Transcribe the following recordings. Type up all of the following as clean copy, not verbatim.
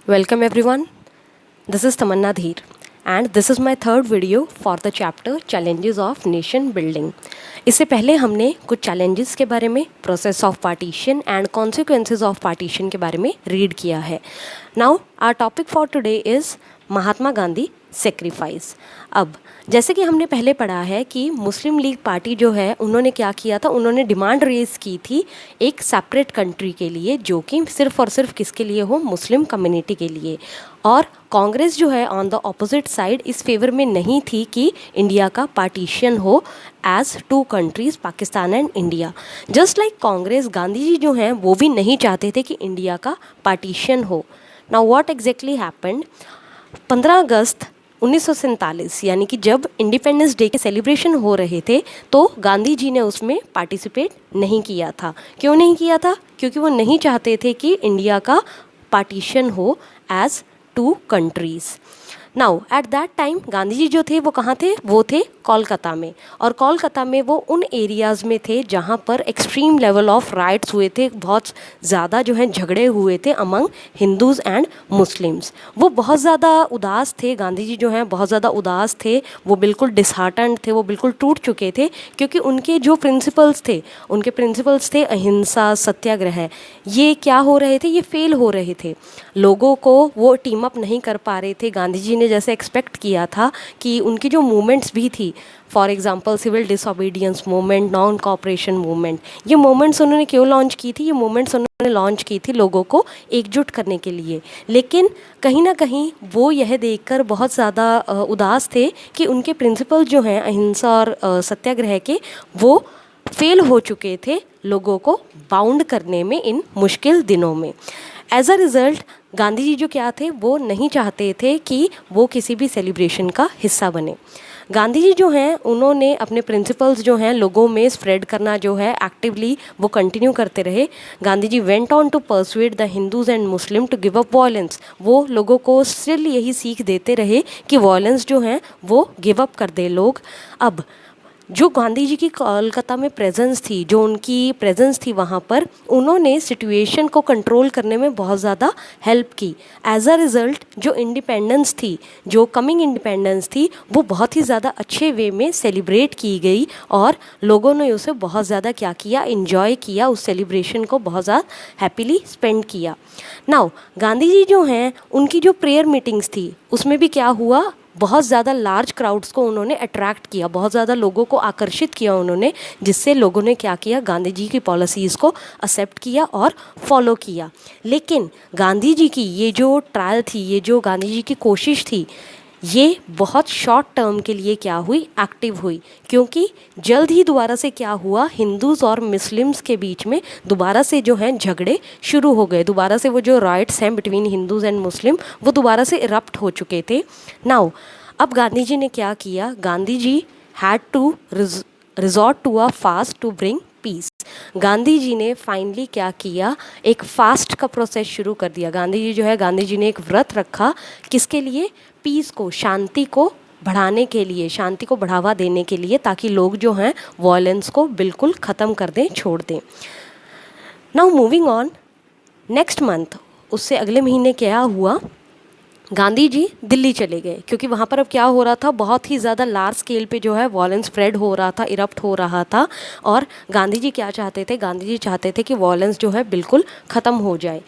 Welcome everyone. This is Tamanna Dheer and this is my third video for the chapter Challenges of Nation Building. इससे पहले हमने कुछ challenges के बारे में, process of partition and consequences of partition के बारे में read किया है. Now our topic for today is Mahatma Gandhi sacrifice. अब जैसे कि हमने पहले पढ़ा है कि मुस्लिम लीग पार्टी जो है उन्होंने क्या किया था, उन्होंने डिमांड रेज की थी एक सेपरेट कंट्री के लिए जो कि सिर्फ और सिर्फ किसके लिए हो, मुस्लिम कम्युनिटी के लिए. और कांग्रेस जो है ऑन द ऑपोजिट साइड इस फेवर में नहीं थी कि इंडिया का पार्टीशन हो as two countries, Pakistan and India. Just like Congress, Gandhi ji जो हैं वो भी नहीं चाहते थे कि इंडिया का पार्टीशन हो. नाउ व्हाट एग्जैक्टली हैपेंड, 15 अगस्त 1947 यानी कि जब इंडिपेंडेंस डे के सेलिब्रेशन हो रहे थे तो गांधी जी ने उसमें पार्टिसिपेट नहीं किया था. क्यों नहीं किया था? क्योंकि वो नहीं चाहते थे कि इंडिया का पार्टीशन हो as two countries. Now at that time Gandhi ji जो थे वो कहाँ थे? वो थे कोलकाता में. और कोलकाता में वो उन एरियाज़ में थे जहाँ पर एक्सट्रीम लेवल ऑफ राइट्स हुए थे, बहुत ज़्यादा जो है झगड़े हुए थे अमंग हिंदूज़ एंड मुस्लिम्स. वो बहुत ज़्यादा उदास थे, गांधी जी जो हैं बहुत ज़्यादा उदास थे, वो बिल्कुल डिसहार्टेंड थे, वो बिल्कुल टूट चुके थे क्योंकि उनके जो प्रिंसिपल्स थे अहिंसा, सत्याग्रह, ये क्या हो रहे थे, ये फेल हो रहे थे. लोगों को वो टीम अप नहीं कर पा रहे थे. गांधी जी ने जैसे एक्सपेक्ट किया था कि उनकी जो मूवमेंट्स भी थी, for example civil disobedience movement, non cooperation movement, ये मूवमेंट्स उन्होंने क्यों लॉन्च की थी? ये मूवमेंट्स उन्होंने लॉन्च की थी लोगों को एकजुट करने के लिए. लेकिन कहीं ना कहीं वो यह देखकर बहुत ज़्यादा उदास थे कि उनके प्रिंसिपल जो हैं अहिंसा और सत्याग्रह के, वो फेल हो चुके थे लोगों को बाउंड करने में इन मुश्किल दिनों में. As a result Gandhi ji जो क्या थे, वो नहीं चाहते थे कि वो किसी भी सेलिब्रेशन का हिस्सा बने. गांधी जी जो हैं उन्होंने अपने प्रिंसिपल्स जो हैं लोगों में स्प्रेड करना जो है एक्टिवली वो कंटिन्यू करते रहे. Gandhi ji went on to persuade the Hindus and Muslim to give up violence. वो लोगों को स्टिल यही सीख देते रहे कि वॉयलेंस जो हैं वो गिव अप कर दे लोग. अब जो गांधी जी की कोलकाता में प्रेजेंस थी, जो उनकी प्रेजेंस थी वहाँ पर, उन्होंने सिचुएशन को कंट्रोल करने में बहुत ज़्यादा हेल्प की. एज अ रिज़ल्ट जो इंडिपेंडेंस थी, जो कमिंग इंडिपेंडेंस थी, वो बहुत ही ज़्यादा अच्छे वे में सेलिब्रेट की गई और लोगों ने उसे बहुत ज़्यादा क्या किया, इन्जॉय किया, उस सेलिब्रेशन को बहुत ज़्यादा हैप्पीली स्पेंड किया. नाउ गांधी जी जो हैं उनकी जो प्रेयर मीटिंग्स थी उसमें भी क्या हुआ, बहुत ज़्यादा लार्ज क्राउड्स को उन्होंने अट्रैक्ट किया, बहुत ज़्यादा लोगों को आकर्षित किया उन्होंने, जिससे लोगों ने क्या किया, गांधी जी की पॉलिसीज़ को एक्सेप्ट किया और फॉलो किया. लेकिन गांधी जी की ये जो ट्रायल थी, ये जो गांधी जी की कोशिश थी, ये बहुत शॉर्ट टर्म के लिए क्या हुई, एक्टिव हुई. क्योंकि जल्द ही दोबारा से क्या हुआ, हिंदूज़ और मुस्लिम्स के बीच में दोबारा से जो हैं झगड़े शुरू हो गए. दोबारा से वो जो राइट्स हैं बिटवीन हिंदूज़ एंड मुस्लिम, वो दोबारा से इरप्ट हो चुके थे. नाउ अब गांधी जी ने क्या किया, Gandhi ji had to resort to a fast to bring peace. Gandhi ji ने फाइनली क्या किया, एक फास्ट का प्रोसेस शुरू कर दिया. गांधी जी जो है, गांधी जी ने एक व्रत रखा, किसके लिए? पीस को, शांति को बढ़ाने के लिए, शांति को बढ़ावा देने के लिए, ताकि लोग जो हैं वॉयलेंस को बिल्कुल ख़त्म कर दें, छोड़ दें. Now moving on, next month, उससे अगले महीने क्या हुआ, गांधी जी दिल्ली चले गए. क्योंकि वहाँ पर अब क्या हो रहा था, बहुत ही ज़्यादा लार्ज स्केल पे जो है वॉयलेंस स्प्रेड हो रहा था, इरप्ट हो रहा था. और गांधी जी क्या चाहते थे, गांधी जी चाहते थे कि वॉयलेंस जो है बिल्कुल ख़त्म हो जाए.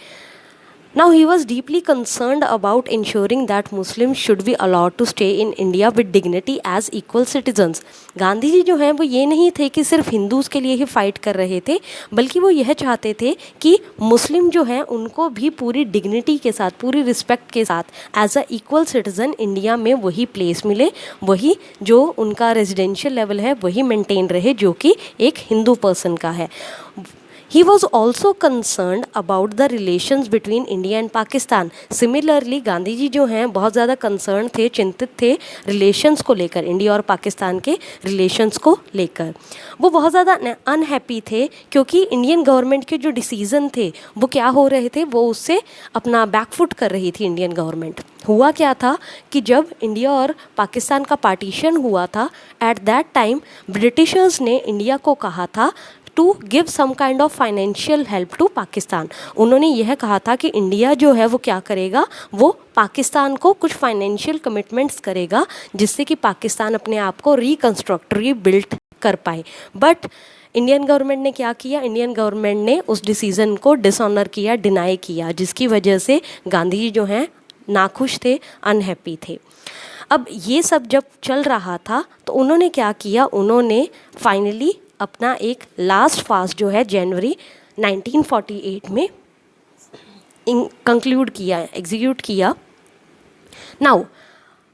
Now he was deeply concerned about ensuring that Muslims should be allowed to stay in India with dignity as equal citizens. Gandhi ji जो हैं वो ये नहीं थे कि सिर्फ हिंदूज़ के लिए ही फाइट कर रहे थे, बल्कि वो यह चाहते थे कि मुस्लिम जो हैं उनको भी पूरी डिग्निटी के साथ, पूरी रिस्पेक्ट के साथ as a equal citizen India में वही प्लेस मिले, वही जो उनका रेजिडेंशियल लेवल है वही मेंटेन रहे जो कि एक हिंदू पर्सन का है. He was also concerned about the relations between India and Pakistan. Similarly, Gandhi ji जो हैं बहुत ज़्यादा कंसर्न थे, चिंतित थे रिलेशंस को लेकर, इंडिया और पाकिस्तान के रिलेशंस को लेकर. वो बहुत ज़्यादा अनहैप्पी थे क्योंकि इंडियन गवर्नमेंट के जो डिसीज़न थे वो क्या हो रहे थे, वो उससे अपना बैकफुट कर रही थी इंडियन गवर्नमेंट. हुआ क्या था कि जब इंडिया और पाकिस्तान का पार्टीशन हुआ था, एट दैट टाइम ब्रिटिशर्स ने इंडिया को कहा था to give some kind of financial help to Pakistan. उन्होंने यह कहा था कि इंडिया जो है वो क्या करेगा, वो पाकिस्तान को कुछ फाइनेंशियल कमिटमेंट्स करेगा जिससे कि पाकिस्तान अपने आप को रिकंस्ट्रक्ट रीबिल्ट कर पाए। बट इंडियन गवर्नमेंट ने क्या किया, इंडियन गवर्नमेंट ने उस डिसीज़न को डिसऑनर किया, डिनाई किया, जिसकी वजह से गांधी जी जो हैं नाखुश थे, अनहैप्पी थे। अब ये सब जब चल रहा था तो उन्होंने क्या किया, उन्होंने फाइनली अपना एक लास्ट फास्ट जो है जनवरी 1948 में कंक्लूड किया, एग्जीक्यूट किया। नाउ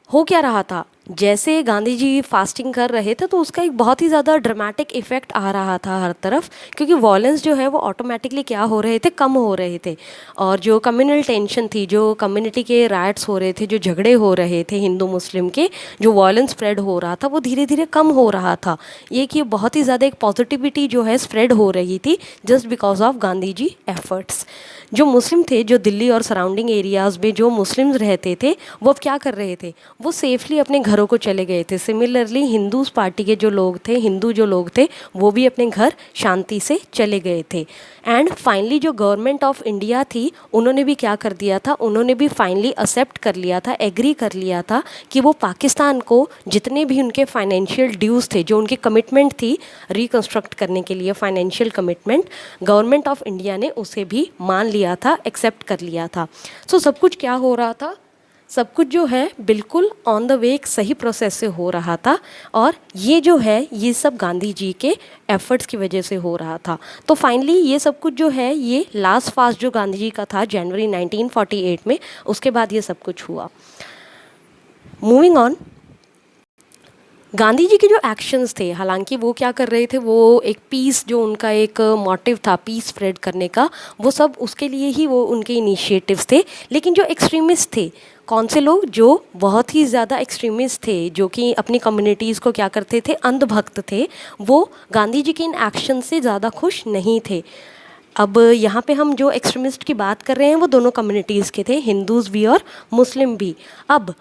हो क्या रहा था, जैसे गांधी जी फास्टिंग कर रहे थे तो उसका एक बहुत ही ज़्यादा ड्रामेटिक इफ़ेक्ट आ रहा था हर तरफ, क्योंकि वॉयलेंस जो है वो ऑटोमेटिकली क्या हो रहे थे, कम हो रहे थे। और जो कम्युनल टेंशन थी, जो कम्युनिटी के राइट्स हो रहे थे, जो झगड़े हो रहे थे हिंदू मुस्लिम के, जो वॉयलेंस स्प्रेड हो रहा था वो धीरे धीरे कम हो रहा था। ये कि बहुत ही ज़्यादा एक पॉजिटिविटी जो है स्प्रेड हो रही थी just because of Gandhi ji efforts. जो मुस्लिम थे, जो दिल्ली और सराउंडिंग एरियाज़ में जो मुस्लिम्स रहते थे, वो अब क्या कर रहे थे, वो सेफली अपने घरों को चले गए थे। सिमिलरली हिंदूज़ पार्टी के जो लोग थे, हिंदू जो लोग थे, वो भी अपने घर शांति से चले गए थे। एंड फाइनली जो गवर्नमेंट ऑफ इंडिया थी, उन्होंने भी क्या कर दिया था, उन्होंने भी फाइनली एक्सेप्ट कर लिया था, एग्री कर लिया था कि वो पाकिस्तान को जितने भी उनके फाइनेंशियल ड्यूज़ थे, जो उनकी कमिटमेंट थी रिकंस्ट्रक्ट करने के लिए, financial commitment, government of India ने उसे भी मान लिया था, एक्सेप्ट कर लिया था। सो सब कुछ क्या हो रहा था, सब कुछ जो है बिल्कुल ऑन द वे एक सही प्रोसेस से हो रहा था। और ये जो है ये सब गांधी जी के एफर्ट्स की वजह से हो रहा था। तो फाइनली ये सब कुछ जो है ये लास्ट फास्ट जो गांधी जी का था जनवरी 1948 में, उसके बाद ये सब कुछ हुआ। मूविंग ऑन, गांधी जी के जो एक्शंस थे, हालांकि वो क्या कर रहे थे, वो एक पीस, जो उनका एक मोटिव था पीस स्प्रेड करने का, वो सब उसके लिए ही वो उनके इनिशिएटिव्स थे। लेकिन जो एक्सट्रीमिस्ट थे, कौन से लोग, जो बहुत ही ज़्यादा एक्सट्रीमिस्ट थे, जो कि अपनी कम्युनिटीज़ को क्या करते थे, अंधभक्त थे, वो गांधी जी के इन एक्शन से ज़्यादा खुश नहीं थे। अब यहाँ पे हम जो एक्सट्रीमिस्ट की बात कर रहे हैं वो दोनों कम्युनिटीज़ के थे, हिंदूज़ भी और मुस्लिम भी। अब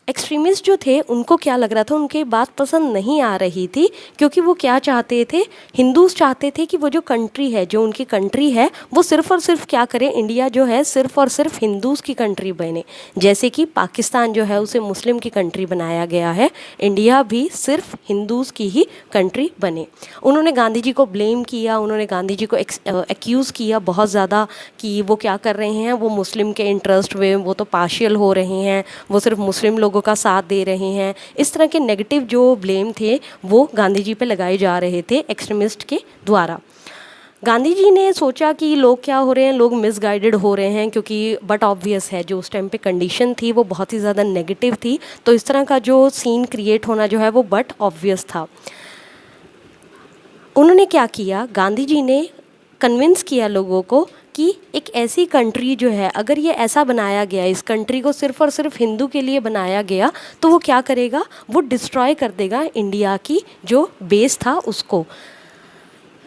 एक्सट्रीमिस्ट जो थे उनको क्या लग रहा था, उनकी बात पसंद नहीं आ रही थी, क्योंकि वो क्या चाहते थे, हिंदूज चाहते थे कि वो जो कंट्री है, जो उनकी कंट्री है, वो सिर्फ़ और सिर्फ क्या करें, इंडिया जो है सिर्फ़ और सिर्फ हिंदूज़ की कंट्री बने। जैसे कि पाकिस्तान जो है उसे मुस्लिम की कंट्री बनाया गया है, इंडिया भी सिर्फ हिंदूज़ की ही कंट्री बने। उन्होंने गांधी जी को ब्लेम किया, उन्होंने गांधी जी को एक्यूज़ किया बहुत ज़्यादा कि वो क्या कर रहे हैं, वो मुस्लिम के इंटरेस्ट में वो तो पार्शियल हो रहे हैं, वो सिर्फ मुस्लिम लोगों का साथ दे रहे हैं। इस तरह के नेगेटिव जो ब्लेम थे वो गांधी जी पे लगाए जा रहे थे एक्सट्रीमिस्ट के द्वारा। गांधी जी ने सोचा कि लोग क्या हो रहे हैं, लोग मिसगाइडेड हो रहे हैं, क्योंकि बट ऑब्वियस है जो उस टाइम पे कंडीशन थी वो बहुत ही ज़्यादा नेगेटिव थी, तो इस तरह का जो सीन क्रिएट होना जो है वो बट ऑब्वियस था। उन्होंने क्या किया, गांधी जी ने कन्विंस किया लोगों को कि एक ऐसी कंट्री जो है, अगर ये ऐसा बनाया गया, इस कंट्री को सिर्फ और सिर्फ हिंदू के लिए बनाया गया, तो वो क्या करेगा, वो डिस्ट्रॉय कर देगा इंडिया की जो बेस था उसको।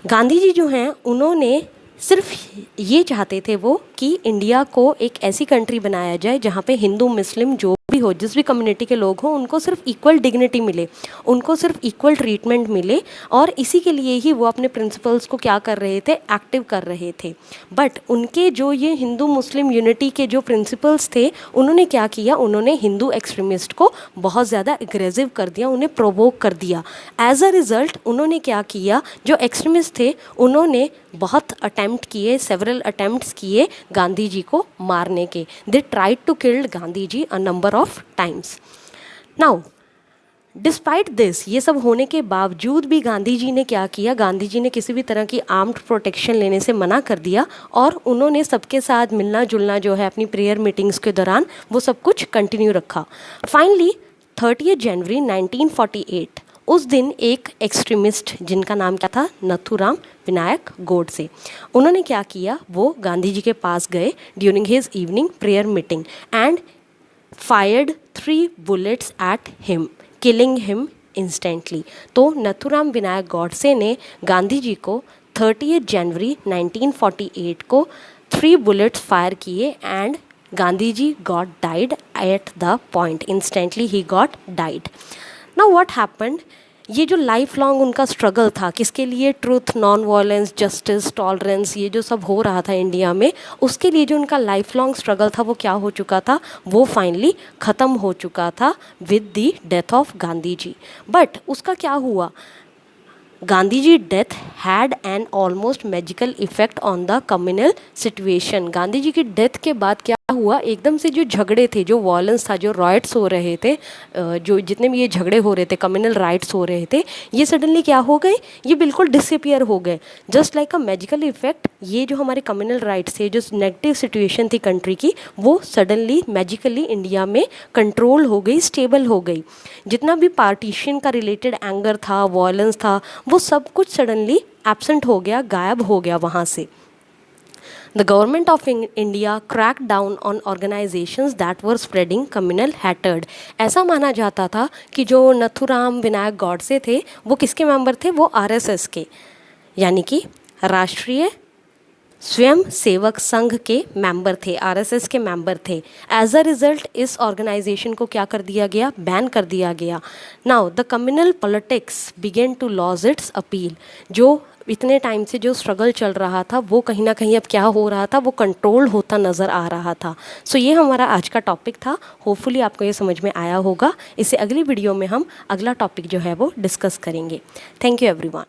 गांधी जी जो हैं उन्होंने सिर्फ ये चाहते थे वो कि इंडिया को एक ऐसी कंट्री बनाया जाए जहाँ पे हिंदू मुस्लिम जो भी हो, जिस भी कम्युनिटी के लोग हों, उनको सिर्फ इक्वल डिग्निटी मिले, उनको सिर्फ इक्वल ट्रीटमेंट मिले। और इसी के लिए ही वो अपने प्रिंसिपल्स को क्या कर रहे थे, एक्टिव कर रहे थे। बट उनके जो ये हिंदू मुस्लिम यूनिटी के जो प्रिंसिपल्स थे, उन्होंने क्या किया, उन्होंने हिंदू एक्सट्रीमिस्ट को बहुत ज़्यादा एग्रेसिव कर दिया, उन्हें प्रोवोक कर दिया। एज अ रिज़ल्ट उन्होंने क्या किया, जो एक्सट्रीमिस्ट थे उन्होंने बहुत अटेम्प्ट किए, सेवरल अटेम्प्ट्स किए गांधी जी को मारने के। They tried to kill Gandhi ji a number of times. Now despite this, ये सब होने के बावजूद भी गांधी जी ने क्या किया, गांधी जी ने किसी भी तरह की आर्म्ड प्रोटेक्शन लेने से मना कर दिया, और उन्होंने सबके साथ मिलना जुलना जो है अपनी प्रेयर मीटिंग्स के दौरान वो सब कुछ कंटिन्यू रखा। फाइनली 30 जनवरी 1948 उस दिन एक एक्सट्रीमिस्ट जिनका नाम क्या था, नथुराम विनायक गोडसे, उन्होंने क्या किया, वो गांधी जी के पास गए during his evening prayer meeting and fired 3 bullets at him, killing him instantly. तो नथुराम विनायक गोडसे ने गांधी जी को 30 जनवरी 1948 को 3 bullets फायर किए and Gandhi ji got died at the point, instantly ही got died. Now what happened, ये जो लाइफ लॉन्ग उनका स्ट्रगल था किसके लिए, truth, non violence, justice, tolerance, ये जो सब हो रहा था इंडिया में, उसके लिए जो उनका लाइफ लॉन्ग स्ट्रगल था वो क्या हो चुका था, वो फाइनली ख़त्म हो चुका था with the death of Gandhi ji. But उसका क्या हुआ, Gandhi ji death had an almost magical effect on the communal situation. Gandhi ji की डेथ के बाद क्या हुआ, एकदम से जो झगड़े थे, जो वॉयलेंस था, जो राइट्स हो रहे थे, जो जितने भी ये झगड़े हो रहे थे, कम्युनल राइट्स हो रहे थे, ये सडनली क्या हो गए, ये बिल्कुल डिसअपियर हो गए। Just like a magical effect, ये जो हमारे कम्युनल राइट्स थे, जो नेगेटिव सिचुएशन थी कंट्री की, वो सडनली मैजिकली इंडिया में कंट्रोल हो गई, स्टेबल हो गई। जितना भी पार्टीशन का रिलेटेड एंगर था, वॉयलेंस था, वो सब कुछ सडनली एब्सेंट हो गया, गायब हो गया वहाँ से। The government of India cracked down on organizations that were spreading communal hatred। ऐसा माना जाता था कि जो नथुराम विनायक गॉडसे थे वो किसके मेंबर थे, वो आरएसएस के, यानी कि राष्ट्रीय स्वयं सेवक संघ के मेंबर थे, आरएसएस के मेंबर थे। एज अ रिजल्ट इस ऑर्गेनाइजेशन को क्या कर दिया गया, बैन कर दिया गया। Now the communal politics began to lose its appeal. जो इतने टाइम से जो स्ट्रगल चल रहा था वो कहीं ना कहीं अब क्या हो रहा था, वो कंट्रोल होता नज़र आ रहा था। सो ये हमारा आज का टॉपिक था। होपफुली आपको ये समझ में आया होगा। इससे अगली वीडियो में हम अगला टॉपिक जो है वो डिस्कस करेंगे। Thank you everyone.